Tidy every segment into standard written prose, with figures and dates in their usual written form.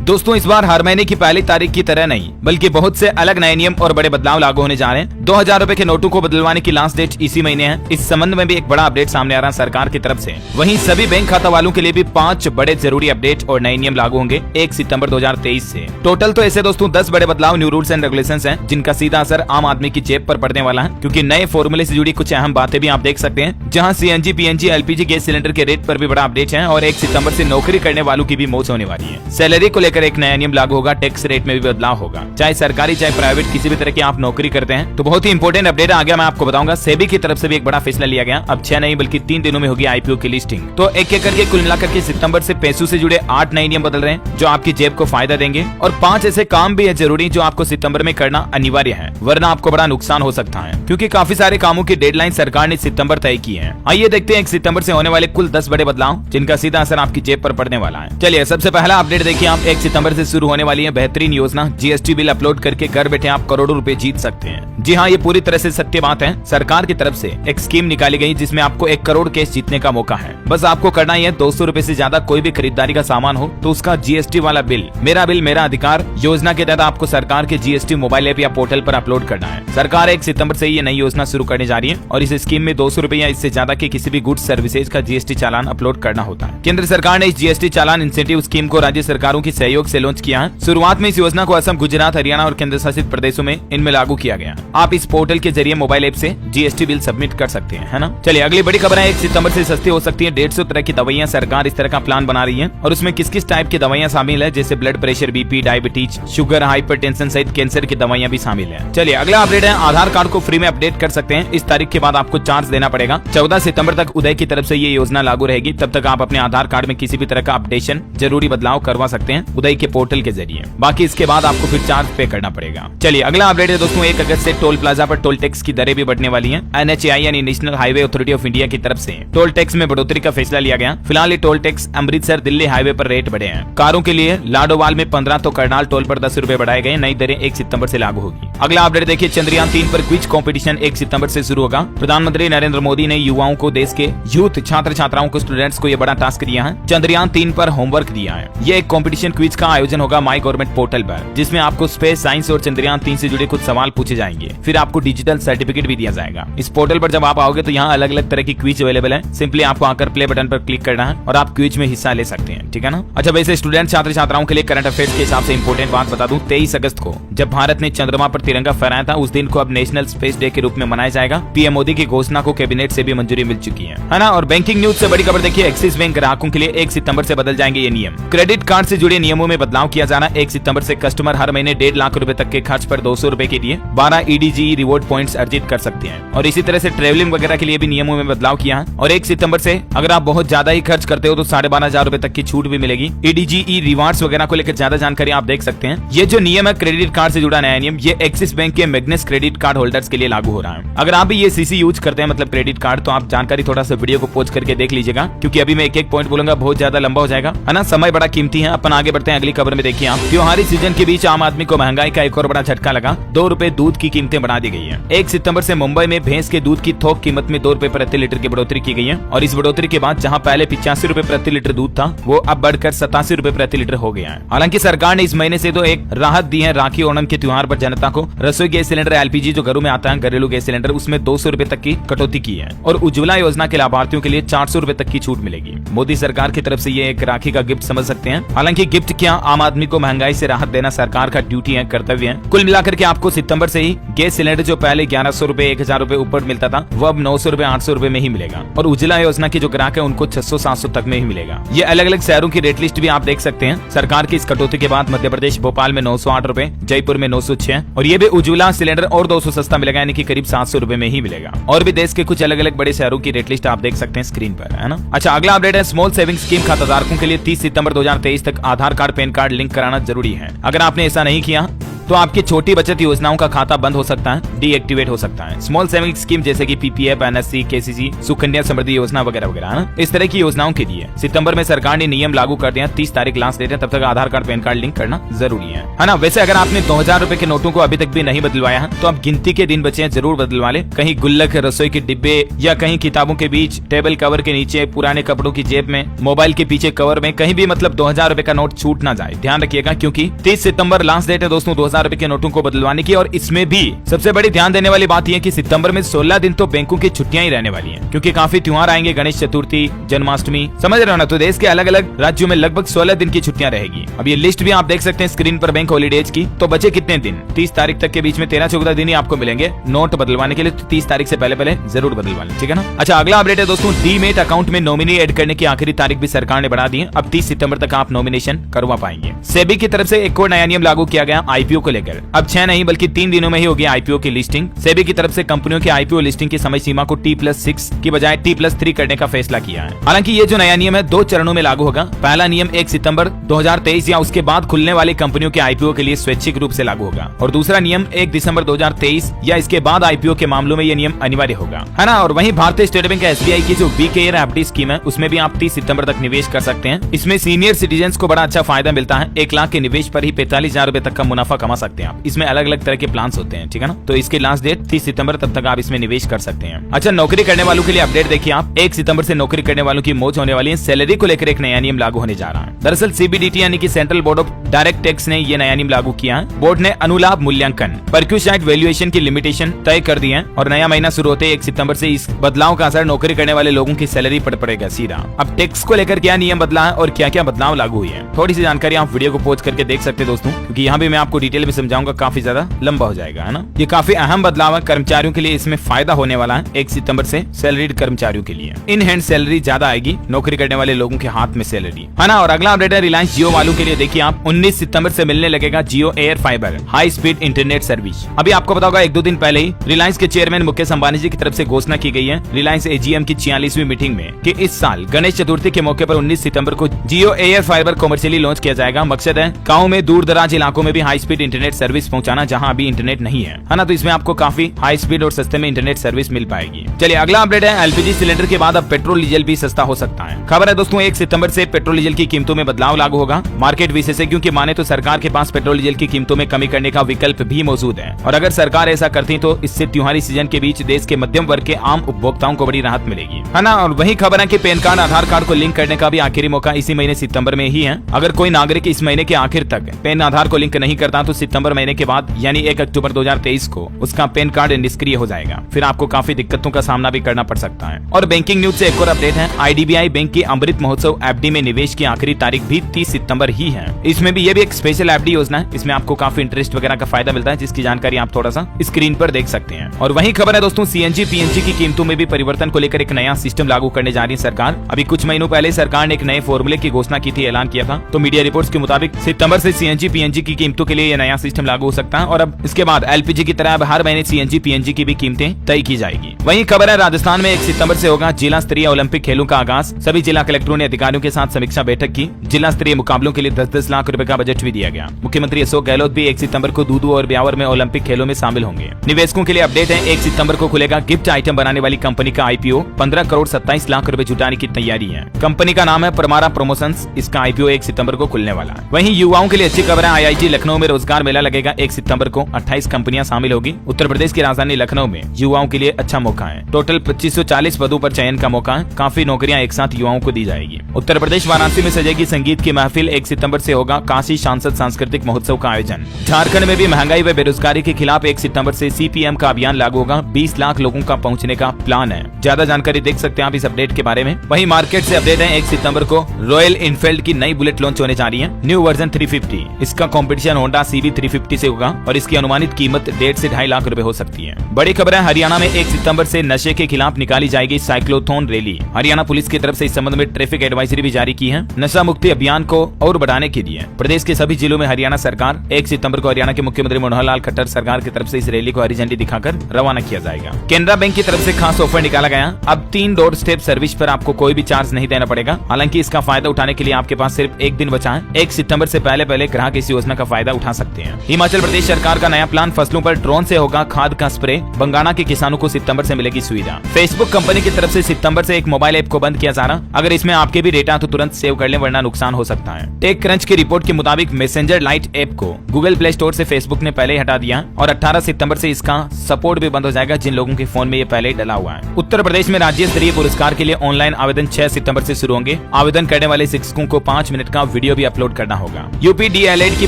दोस्तों इस बार हर महीने की पहली तारीख की तरह नहीं बल्कि बहुत से अलग नए नियम और बड़े बदलाव लागू होने जा रहे हैं। 2000 रुपए के नोटों को बदलवाने की लास्ट डेट इसी महीने है। इस संबंध में भी एक बड़ा अपडेट सामने आ रहा है सरकार की तरफ से। वहीं सभी बैंक खाता वालों के लिए भी 5 बड़े जरूरी अपडेट और नए नियम लागू होंगे 1 सितंबर 2023 से। टोटल तो ऐसे दोस्तों 10 बड़े बदलाव, न्यू रूल्स एंड रेगुलेशंस हैं, जिनका सीधा असर आम आदमी की जेब पर पड़ने वाला है, क्योंकि नए फॉर्मूले से जुड़ी कुछ अहम बातें भी आप देख सकते हैं। जहां CNG, PNG, LPG gas cylinder के रेट पर भी बड़ा अपडेट है और 1 सितंबर से नौकरी करने वालों की भी मौज होने वाली है। सैलरी को लेकर एक नया नियम लागू होगा, टैक्स रेट में भी बदलाव होगा। चाहे सरकारी चाहे प्राइवेट किसी भी तरह की आप नौकरी करते हैं तो बहुत ही इंपॉर्टेंट अपडेट आ गया, मैं आपको बताऊंगा। सेबी की तरफ से भी एक बड़ा फैसला लिया गया। अब 6 नहीं बल्कि 3 दिनों में होगी आईपीओ की लिस्टिंग। तो एक एक करके कुल मिलाकर के सितंबर से पैसों से जुड़े 8 नए नियम बदल रहे हैं जो आपकी जेब को फायदा देंगे, और 5 ऐसे काम भी है जरूरी जो आपको सितंबर में करना अनिवार्य है, वरना आपको बड़ा नुकसान हो सकता है, क्योंकि काफी सारे कामों की डेडलाइन सरकार ने सितंबर तय की है। आइए देखते हैं 1 सितंबर से होने वाले कुल 10 बड़े बदलाव जिनका सीधा असर आपकी जेब पर पड़ने वाला है। चलिए सबसे पहला अपडेट देखिए आप। 1 सितंबर से शुरू होने वाली है बेहतरीन योजना, जीएसटी बिल अपलोड करके घर बैठे आप करोड़ों रुपए जीत सकते हैं। जी हाँ, ये पूरी तरह से सत्य बात है। सरकार की तरफ से एक स्कीम निकाली गई जिसमें आपको 1 करोड़ कैश जीतने का मौका है। बस आपको करना ही है 200 रुपए से ज्यादा कोई भी खरीदारी का सामान हो तो उसका जीएसटी वाला बिल मेरा अधिकार योजना के तहत आपको सरकार के जीएसटी मोबाइल ऐप या पोर्टल पर अपलोड करना है। सरकार 1 सितंबर से ये नई योजना शुरू करने जा रही है और इस स्कीम में 200 रुपए या इससे ज्यादा के किसी भी गुड्स सर्विसेज का जीएसटी चालान अपलोड करना होता है। केंद्र सरकार ने इस जीएसटी चालान इंसेंटिव स्कीम को राज्य सरकारों की सहयोग से लॉन्च किया है। शुरुआत में इस योजना को असम, गुजरात, हरियाणा और केंद्र शासित प्रदेशों में इनमें लागू किया गया। आप इस पोर्टल के जरिए मोबाइल ऐप से जीएसटी बिल सबमिट कर सकते हैं, है ना। चलिए अगली बड़ी खबर है। 1 सितंबर से सस्ती हो सकती है 150 तरह की दवाइयां। सरकार इस तरह का प्लान बना रही है और उसमें किस किस टाइप की दवाइयां शामिल है, जैसे blood pressure, BP, diabetes, sugar, hypertension सहित कैंसर की दवाइयां भी शामिल है। चलिए अगला अपडेट है, आधार कार्ड को फ्री में अपडेट कर सकते हैं। इस तारीख के बाद आपको चार्ज देना पड़ेगा। 14 सितंबर तक उदय की तरफ से ये योजना लागू रहेगी। तब तक आप अपने आधार कार्ड में किसी भी तरह का अपडेशन, जरूरी बदलाव करवा सकते हैं उदय के पोर्टल के जरिए। बाकी इसके बाद आपको फिर चार्ज पे करना पड़ेगा। चलिए अगला अपडेट है दोस्तों, 1 अगस्त से टोल प्लाजा पर टोल टैक्स की दरें भी बढ़ने वाली हैं। NHAI यानी national highway authority of India की तरफ से टोल टैक्स में बढ़ोतरी का फैसला लिया गया। फिलहाल ये toll tax Amritsar Delhi highway पर रेट बढ़े हैं। कारों के लिए लाडोवाल में 15 तो करनाल टोल पर 10 रुपए बढ़ाए गए। नई दरें 1 सितंबर से लागू होगी। अगला अपडेट देखिए, चंद्रयान 3 पर क्विज कंपटीशन 1 सितंबर से शुरू होगा। प्रधानमंत्री नरेंद्र मोदी ने युवाओं को, देश के यूथ छात्र छात्राओं को, स्टूडेंट्स को ये बड़ा टास्क दिया है। चंद्रयान 3 पर होमवर्क दिया है। ये एक कंपटीशन क्विज का आयोजन होगा माई गवर्नमेंट पोर्टल पर, जिसमें आपको स्पेस, साइंस और चंद्रयान 3 से जुड़े कुछ सवाल पूछे जाएंगे। फिर आपको डिजिटल सर्टिफिकेट भी दिया जाएगा। इस पोर्टल पर जब आप आओगे तो यहाँ अलग अलग तरह की क्विज अवेलेबल है। सिंपली आपको आकर प्ले बटन पर क्लिक करना है और आप क्विज में हिस्सा ले सकते हैं, ठीक है ना। अच्छा, वैसे स्टूडेंट छात्र छात्राओं के लिए करंट अफेयर्स के हिसाब से इंपॉर्टेंट बात बता दूं, 23 अगस्त को जब भारत ने चंद्रमा पर तिरंगा फहराया था, उस दिन को अब नेशनल स्पेस डे के रूप में मनाया जाएगा। पीएम मोदी की घोषणा को कैबिनेट से भी मंजूरी मिल चुकी है ना। और बैंकिंग न्यूज से बड़ी खबर देखिए, एक्सिस बैंक ग्राहकों के लिए 1 सितंबर से बदल जाएंगे ये नियम। क्रेडिट कार्ड से जुड़े नियमों में बदलाव किया जाना। 1 सितंबर से कस्टमर हर महीने 1.5 लाख रुपए तक के खर्च पर 200 रुपए के लिए 12 EDGE रिवॉर्ड पॉइंट्स अर्जित कर सकते हैं। और इसी तरह से ट्रेवलिंग वगैरह के लिए भी नियमों में बदलाव किया है। और 1 सितंबर से अगर आप बहुत ज्यादा ही खर्च करते हो तो 12,500 रुपए तक की छूट भी मिलेगी। EDGE रिवार्ड्स वगैरह को लेकर ज्यादा जानकारी आप देख सकते हैं। ये जो नियम है क्रेडिट कार्ड से जुड़ा नया नियम, ये एक्सिस बैंक के मैग्नेस क्रेडिट कार्ड होल्डर्स के लिए लागू हो रहा है। अगर आप भी ये सीसी यूज करते हैं, मतलब क्रेडिट कार्ड, तो आप जानकारी थोड़ा सा वीडियो को पॉज करके देख लीजिएगा, क्योंकि अभी मैं एक एक पॉइंट बोलूंगा, बहुत ज्यादा लंबा हो जाएगा, है ना। समय बड़ा कीमती है। अपन आगे बढ़ते हैं अगली खबर में। देखिए आप, त्योहारी सीजन के बीच आम आदमी को महंगाई का एक और बड़ा झटका लगा। 2 रुपए दूध की कीमतें बढ़ा दी गई है। 1 सितंबर से मुंबई में भैंस के दूध की थोक कीमत में 2 रुपए प्रति लीटर की बढ़ोतरी की गई है। और इस बढ़ोतरी के बाद जहां पहले 85 रुपए प्रति लीटर दूध था, वो अब बढ़कर 87 रुपए प्रति लीटर हो गया है। हालांकि सरकार ने इस महीने से तो एक राहत दी है। राखी ओणम के त्योहार पर जनता को रसोई गैस सिलेंडर, LPG जो घरों में आता है, घरेलू गैस सिलेंडर, उसमें 200 रुपए तक की कटौती की है। और उज्ज्वला योजना के लाभार्थियों के लिए 400 रुपए तक की छूट मिलेगी। मोदी सरकार की तरफ से ये एक राखी का गिफ्ट समझ सकते हैं। हालांकि गिफ्ट क्या, आम आदमी को महंगाई से राहत देना सरकार का ड्यूटी है, कर्तव्य है। कुल मिलाकर के आपको सितंबर से ही गैस सिलेंडर जो पहले 1100 रुपए 1000 रुपए ऊपर मिलता था, वो अब 900 रुपए 800 रुपए में ही मिलेगा। और उज्ज्वला योजना के जो ग्राहक है उनको 600-700 तक में ही मिलेगा। ये अलग अलग शहरों की रेट लिस्ट भी आप देख सकते हैं। सरकार की इस कटौती के बाद मध्य प्रदेश भोपाल में 908 रुपए, जयपुर में 906, और ये भी उज्ज्वला सिलेंडर और 200 सस्ता मिलेगा, यानी कि करीब 700 रुपए में ही मिलेगा। और भी देश के कुछ अलग अलग बड़े शहरों की रेट लिस्ट आप देख सकते हैं स्क्रीन पर, है ना। अच्छा, अगला अपडेट है, स्मॉल सेविंग स्कीम खाताधारकों के लिए 30 सितंबर 2023 तक आधार कार्ड, पैन कार्ड लिंक कराना जरूरी है। अगर आपने ऐसा नहीं किया तो आपकी छोटी बचत योजनाओं का खाता बंद हो सकता है, डीएक्टिवेट हो सकता है। स्मॉल सेविंग स्कीम जैसे कि PPF, NSC, KCC, Sukanya Samriddhi योजना वगैरह वगैरह है ना, इस तरह की योजनाओं के लिए सितंबर में सरकार ने नियम लागू कर दिया। 30 तारीख लास्ट डेट है, तब तक आधार कार्ड पैन कार्ड लिंक करना जरूरी है ना। वैसे अगर आपने 2000 रुपए के नोटों को अभी तक भी नहीं बदलवाया है तो आप गिनती के दिन बचे हैं, जरूर बदलवा ले। कहीं गुल्लक, रसोई के डिब्बे या कहीं किताबों के बीच, टेबल कवर के नीचे, पुराने कपड़ों की जेब में, मोबाइल के पीछे कवर में, कहीं भी मतलब 2000 रुपए का नोट छूट ना जाए, ध्यान रखिएगा। क्योंकि 30 सितंबर लास्ट डेट है दोस्तों 2000 रुपए के नोटों को बदलवाने की। और इसमें भी सबसे बड़ी ध्यान देने वाली बात यह कि सितंबर में 16 दिन तो बैंकों की छुट्टियां ही रहने वाली हैं, क्योंकि काफी त्योहार आएंगे, गणेश चतुर्थी, जन्माष्टमी, समझ रहे हो ना। तो देश के अलग अलग राज्यों में लगभग 16 दिन की छुट्टियां रहेगी। अब ये लिस्ट भी आप देख सकते हैं स्क्रीन पर बैंक हॉलीडेज की। तो बचे कितने दिन? 30 तारीख तक के बीच में 13-14 दिन ही आपको मिलेंगे नोट बदलवाने के लिए। तो 30 तारीख से पहले जरूर बदलवा लें, ठीक है ना। अच्छा, अगला अपडेट है दोस्तों, डीमेट अकाउंट में नॉमिनी ऐड करने की आखिरी तारीख भी सरकार ने बढ़ा दी है। अब 30 सितंबर तक आप नॉमिनेशन करवा पाएंगे। सेबी की तरफ से एक और नया नियम लागू किया गया आईपीओ को लेकर। अब 6 नहीं बल्कि 3 दिनों में ही होगी आईपीओ की लिस्टिंग। सेबी की तरफ से कंपनियों के आईपीओ लिस्टिंग की समय सीमा को T+6 की बजाय T+3 करने का फैसला किया है। हालांकि ये जो नया नियम है 2 चरणों में लागू होगा। पहला नियम 1 सितंबर 2023 या उसके बाद खुलने वाली कंपनियों के आईपीओ के लिए स्वैच्छिक रूप से लागू होगा, और दूसरा नियम 1 दिसंबर 2023 या इसके बाद आईपीओ के मामलों में ये नियम अनिवार्य होगा, है ना। और वहीं भारतीय स्टेट बैंक एसबीआई की जो बीकेआर एफडी स्कीम है उसमें भी आप 30 सितंबर तक निवेश कर सकते हैं। इसमें सीनियर सिटीजन को बड़ा अच्छा फायदा मिलता है। 1 लाख के निवेश पर ही 45,000 रुपए तक का मुनाफा कमा सकते हैं आप। इसमें अलग अलग तरह के प्लान होते हैं, ठीक है ना। तो इसकी लास्ट डेट 30 सितंबर, तब तक आप इसमें निवेश कर सकते हैं। अच्छा, नौकरी करने वालों के लिए अपडेट देखिए आप। 1 सितंबर से नौकरी करने वालों की मौज होने वाली है। सैलरी को लेकर एक नया नियम लागू होने जा रहा है। दरअसल सीबीडीटी यानी कि central board of direct tax ने ये नया नियम लागू किया है। बोर्ड ने अनुलाभ मूल्यांकन परक्यूसाइट वैल्यूएशन की लिमिटेशन तय कर दी है, और नया महीना शुरू होते 1 सितंबर से इस बदलाव का असर नौकरी करने वाले लोगों की सैलरी पर पड़ेगा सीधा। अब टैक्स को लेकर क्या नियम बदला है और क्या क्या बदलाव लागू हुए हैं, थोड़ी सी जानकारी आप वीडियो को पॉज करके देख सकते हैं दोस्तों, क्योंकि यहाँ भी मैं आपको डिटेल में समझाऊंगा, काफी ज्यादा लंबा हो जाएगा, है ना। ये काफी अहम बदलाव है, कर्मचारियों के लिए इसमें फायदा होने वाला है। 1 सितंबर से सैलरीड कर्मचारियों के लिए इन हैंड सैलरी ज्यादा आएगी, नौकरी करने वाले लोगों के हाथ में सैलरी, है ना। और अगला अपडेट है रिलायंस जियो वालों के लिए। देखिए आप 19 सितंबर से मिलने लगेगा Jio AirFiber high speed internet service. अभी आपको पता होगा 1-2 दिन पहले ही रिलायंस के चेयरमैन मुकेश अंबानी जी की तरफ से घोषणा की गई है रिलायंस एजीएम की 46वीं मीटिंग में कि इस साल गणेश चतुर्थी के मौके पर 19 सितंबर को जियो एयर फाइबर कमर्शियली लॉन्च किया जाएगा। मकसद है गाँव में, दूर दराज इलाकों में भी हाई स्पीड इंटरनेट सर्विस पहुंचाना जहां अभी इंटरनेट नहीं है ना। तो इसमें आपको काफी हाई स्पीड और सस्ते में इंटरनेट सर्विस मिल पाएगी। चलिए अगला अपडेट है एलपीजी सिलेंडर के बाद अब पेट्रोल डीजल भी सस्ता हो सकता है। खबर है दोस्तों 1 सितंबर से पेट्रोल डीजल की कीमतों में बदलाव लागू होगा। मार्केट विशेषज्ञों की माने तो सरकार के पास पेट्रोल डीजल की कीमतों में कमी करने का विकल्प भी मौजूद है, और अगर सरकार ऐसा करती तो इससे त्योहारी सीजन के बीच देश के मध्यम वर्ग के आम उपभोक्ताओं को बड़ी राहत मिलेगी, है ना। और वही खबर है कि पैन कार्ड आधार कार्ड को लिंक करने का भी आखिरी मौका इसी महीने सितंबर में ही है। अगर कोई नागरिक इस महीने के आखिर तक पैन आधार को लिंक नहीं करता तो सितंबर महीने के बाद यानी 1 अक्टूबर 2023 को उसका पैन कार्ड निष्क्रिय हो जाएगा। फिर आपको काफी दिक्कतों का सामना भी करना पड़ सकता है। और बैंकिंग न्यूज से एक और अपडेट है, आईडीबीआई बैंक की अमृत महोत्सव एफडी में निवेश की आखिरी तारीख भी 30 सितंबर ही है। इसमें भी ये भी एक स्पेशल एफडी योजना है, इसमें आपको काफी इंटरेस्ट वगैरह का फायदा मिलता है, जिसकी जानकारी आप थोड़ा सा स्क्रीन पर देख सकते हैं। और वही खबर है दोस्तों सीएनजी पीएनजी की कीमतों में भी परिवर्तन को लेकर एक नया सिस्टम लागू करने जा रही है सरकार। अभी कुछ महीनों पहले सरकार ने एक नए फॉर्मूले की घोषणा की थी, ऐलान किया था। तो मीडिया रिपोर्ट्स के मुताबिक सितंबर से सीएनजी पीएनजी की कीमतों के लिए यह नया सिस्टम लागू हो सकता है, और अब इसके बाद एलपीजी की तरह अब हर महीने सीएनजी पीएनजी की भी कीमतें तय की जाएगी। वही खबर है राजस्थान में 1 सितंबर से होगा जिला स्तरीय ओलंपिक खेलों का आगाज। सभी जिला कलेक्टरों ने अधिकारियों के साथ समीक्षा बैठक की। जिला स्तरीय मुकाबलों के लिए 10-10 लाख रुपए का बजट भी दिया गया। मुख्यमंत्री अशोक गहलोत भी 1 सितंबर को दूदू और ब्यावर में ओलंपिक खेलों में शामिल होंगे। निवेशकों के लिए अपडेट है 1 सितंबर को खुलेगा गिफ्ट आइटम बनाने वाली कंपनी का आईपीओ। 15 करोड़ 27 लाख रुपए जुटाने की तैयारी है। कंपनी का नाम है परमारा प्रमोशंस। इसका आईपीओ 1 सितंबर को खुलने वाला है। वहीं युवाओं के लिए अच्छी खबर है, आईआईटी लखनऊ में रोजगार मेला लगेगा 1 सितंबर को। 28 कंपनियां शामिल होगी। उत्तर प्रदेश की राजधानी लखनऊ में युवाओं के लिए अच्छा मौका है। टोटल 2540 पदों पर चयन का मौका है। काफी नौकरियां एक साथ युवाओं को दी जाएगी। उत्तर प्रदेश वाराणसी में सजेगी संगीत की महफिल। 1 सितंबर से होगा काशी सांसद सांस्कृतिक महोत्सव का आयोजन। झारखंड में भी महंगाई व बेरोजगारी के खिलाफ 1 सितंबर से सीपीएम का अभियान लागू होगा। 20 लाख लोगों का पहुंचने का प्लान है। ज्यादा जानकारी देख सकते हैं आप इस अपडेट के बारे में। वहीं मार्केट से अपडेट है 1 सितंबर को रॉयल इनफील्ड की नई बुलेट लॉन्च होने जा रही है, न्यू वर्जन 350। इसका कंपटीशन होंडा सीबी 350 से होगा और इसकी अनुमानित कीमत 1.5 से 2.5 लाख रुपए हो सकती है। बड़ी खबर है हरियाणा में 1 सितंबर से नशे के खिलाफ निकाली जाएगी साइक्लोथॉन रैली। हरियाणा पुलिस की तरफ से इस संबंध में ट्रैफिक एडवाइजरी भी जारी की है। नशा मुक्ति अभियान को और बढ़ाने के लिए प्रदेश के सभी जिलों में हरियाणा सरकार 1 सितंबर को हरियाणा के मुख्यमंत्री मनोहर लाल खट्टर सरकार की तरफ से इस रैली को हरी झंडी दिखाकर रवाना किया जाएगा। केनरा बैंक की तरफ से खास ऑफर निकाला गया। अब 3 डोर स्टेप सर्विस पर आपको कोई भी चार्ज नहीं देना पड़ेगा। हालांकि इसका फायदा उठाने के लिए आपके पास सिर्फ 1 दिन बचा है। 1 सितंबर से पहले ग्राहक इस योजना का फायदा उठा सकते हैं। सकते हैं। हिमाचल प्रदेश सरकार का नया प्लान, फसलों पर ड्रोन से होगा खाद का स्प्रे, बंगाना के किसानों को सितंबर से मिलेगी सुविधा। फेसबुक कंपनी की तरफ से सितंबर से एक मोबाइल ऐप को बंद किया जा रहा। अगर इसमें आपके भी डेटा तो तुरंत सेव कर लें वरना नुकसान हो सकता है। टेक क्रंच की रिपोर्ट के मुताबिक मैसेंजर लाइट ऐप को गूगल प्ले स्टोर से फेसबुक ने पहले ही हटा दिया और 18 सितंबर से इसका सपोर्ट भी बंद हो जाएगा जिन लोगों के फोन में ये पहले ही डला हुआ है। उत्तर प्रदेश में राज्य स्तरीय पुरस्कार के लिए ऑनलाइन आवेदन 6 सितंबर से शुरू होंगे। आवेदन करने वाले शिक्षकों को 5 मिनट का वीडियो भी अपलोड करना होगा। यूपी डीएलएड की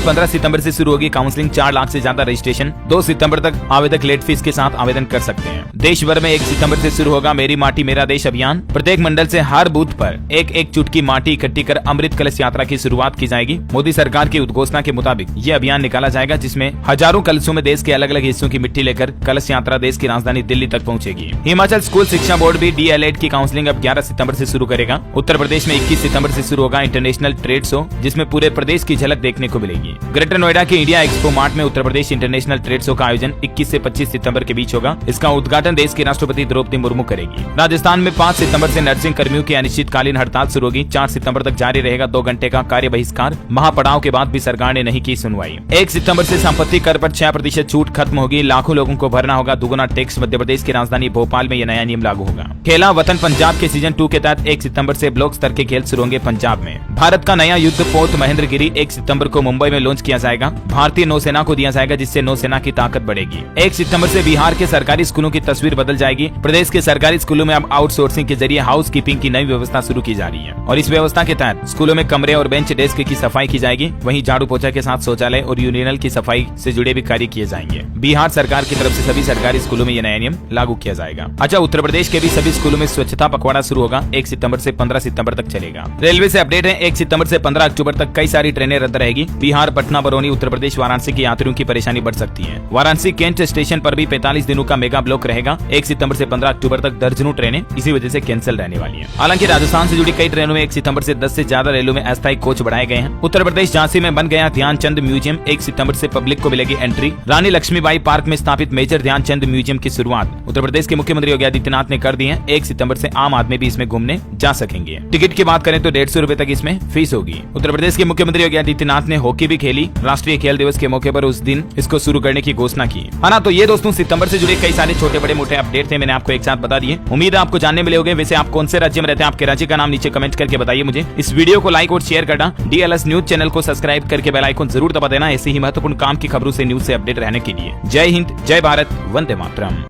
15 सितंबर से शुरू होगी काउंसलिंग। 4 लाख से ज्यादा रजिस्ट्रेशन। 2 सितंबर तक आवेदक लेट फीस के साथ आवेदन कर सकते हैं। देश भर में 1 सितंबर से शुरू होगा मेरी माटी मेरा देश अभियान। प्रत्येक मंडल से हर बूथ पर एक चुटकी माटी इकट्ठी कर अमृत कलश यात्रा की शुरुआत की जाएगी। मोदी सरकार की उद्घोषणा के मुताबिक ये अभियान निकाला जाएगा जिसमें हजारों कलशों में देश के अलग अलग हिस्सों की मिट्टी लेकर कलश यात्रा देश की राजधानी दिल्ली तक पहुंचेगी। हिमाचल स्कूल शिक्षा बोर्ड भी डीएलएड की काउंसलिंग अब 11 सितंबर से शुरू करेगा। उत्तर प्रदेश में 21 सितंबर से शुरू होगा इंटरनेशनल ट्रेड शो जिसमें पूरे प्रदेश की झलक देखने को मिलेगी। ग्रेटर नोएडा के इंडिया एक्सपो मार्ट में Uttar Pradesh international trade show का आयोजन 21 से 25 सितंबर के बीच होगा। इसका उद्घाटन देश की राष्ट्रपति द्रौपदी मुर्मू करेगी। राजस्थान में 5 सितंबर से नर्सिंग कर्मियों की अनिश्चितकालीन हड़ताल शुरू होगी। 4 सितंबर तक जारी रहेगा 2 घंटे का कार्य बहिष्कार। महापड़ाव के बाद भी सरकार ने नहीं की सुनवाई। 1 सितंबर से संपत्ति कर पर 6% छूट खत्म होगी। लाखों लोगों को भरना होगा दुगुना टैक्स। मध्य प्रदेश की राजधानी भोपाल में यह नया नियम लागू होगा। खेला वतन पंजाब के सीजन 2 के तहत 1 सितंबर से ब्लॉक स्तर के खेल शुरू होंगे पंजाब में। भारत का नया युद्ध पोत महेंद्रगिरी 1 सितंबर को मुंबई में लॉन्च किया जाएगा। भारतीय नौसेना को दिया जाएगा जिससे नौसेना की ताकत बढ़ेगी। 1 सितंबर से बिहार के सरकारी स्कूलों की तस्वीर बदल जाएगी। प्रदेश के सरकारी स्कूलों में अब आउटसोर्सिंग के जरिए हाउस कीपिंग की नई व्यवस्था शुरू की जा रही है और इस व्यवस्था के तहत स्कूलों में कमरे और बेंच डेस्क की सफाई की जाएगी। वहीं झाड़ू पोछा के साथ शौचालय और यूरिनल की सफाई से जुड़े भी कार्य किए जाएंगे। बिहार सरकार की तरफ से सभी सरकारी स्कूलों में यह नया नियम लागू किया जाएगा। अच्छा, उत्तर प्रदेश के भी सभी स्कूलों में स्वच्छता पखवाड़ा शुरू होगा। 1 सितंबर से 15 सितंबर तक चलेगा। रेलवे से अपडेट है, 1 सितंबर से 15 अक्टूबर तक कई सारी ट्रेनें रद्द रहेगी। बिहार, पटना, बरौनी, उत्तर प्रदेश, वाराणसी के यात्रियों की परेशानी बढ़ सकती है। वाराणसी कैंट स्टेशन पर भी 45 दिनों का मेगा ब्लॉक रहेगा। 1 सितंबर से 15 अक्टूबर तक दर्जनों ट्रेनें इसी वजह से कैंसिल रहने वाली हैं। हालांकि राजस्थान से जुड़ी कई ट्रेनों में 1 सितंबर से 10 से ज्यादा रेलों में अस्थायी कोच बढ़ाए गए हैं। उत्तर प्रदेश झांसी में बन गया ध्यानचंद म्यूजियम। 1 सितंबर से पब्लिक को मिलेगी एंट्री। रानी लक्ष्मीबाई पार्क में स्थापित मेजर ध्यानचंद म्यूजियम की शुरुआत उत्तर प्रदेश के मुख्यमंत्री योगी आदित्यनाथ ने कर दी है। 1 सितंबर से आम आदमी भी इसमें घूमने जा सकेंगे। टिकट की बात करें तो 150 रुपए तक इसमें फीस होगी। उत्तर प्रदेश के मुख्यमंत्री योगी आदित्यनाथ ने हॉकी भी खेली। राष्ट्रीय खेल दिवस के मौके पर उस दिन इसको शुरू करने की घोषणा की। है ना, तो ये दोस्तों सितंबर से जुड़े कई सारे छोटे बड़े मोटे अपडेट थे, मैंने आपको एक साथ बता दिए। उम्मीद है आपको जानने मिले होंगे। वैसे आप कौन से राज्य में रहते हैं, आपके राज्य का नाम नीचे कमेंट करके बताइए मुझे। इस वीडियो को लाइक और शेयर करना, डीएलएस न्यूज चैनल को सब्सक्राइब करके बेल आइकन जरूर दबा देना ऐसी ही महत्वपूर्ण काम की खबरों से न्यूज से अपडेट रहने के लिए। जय हिंद, जय भारत, वंदे मातरम।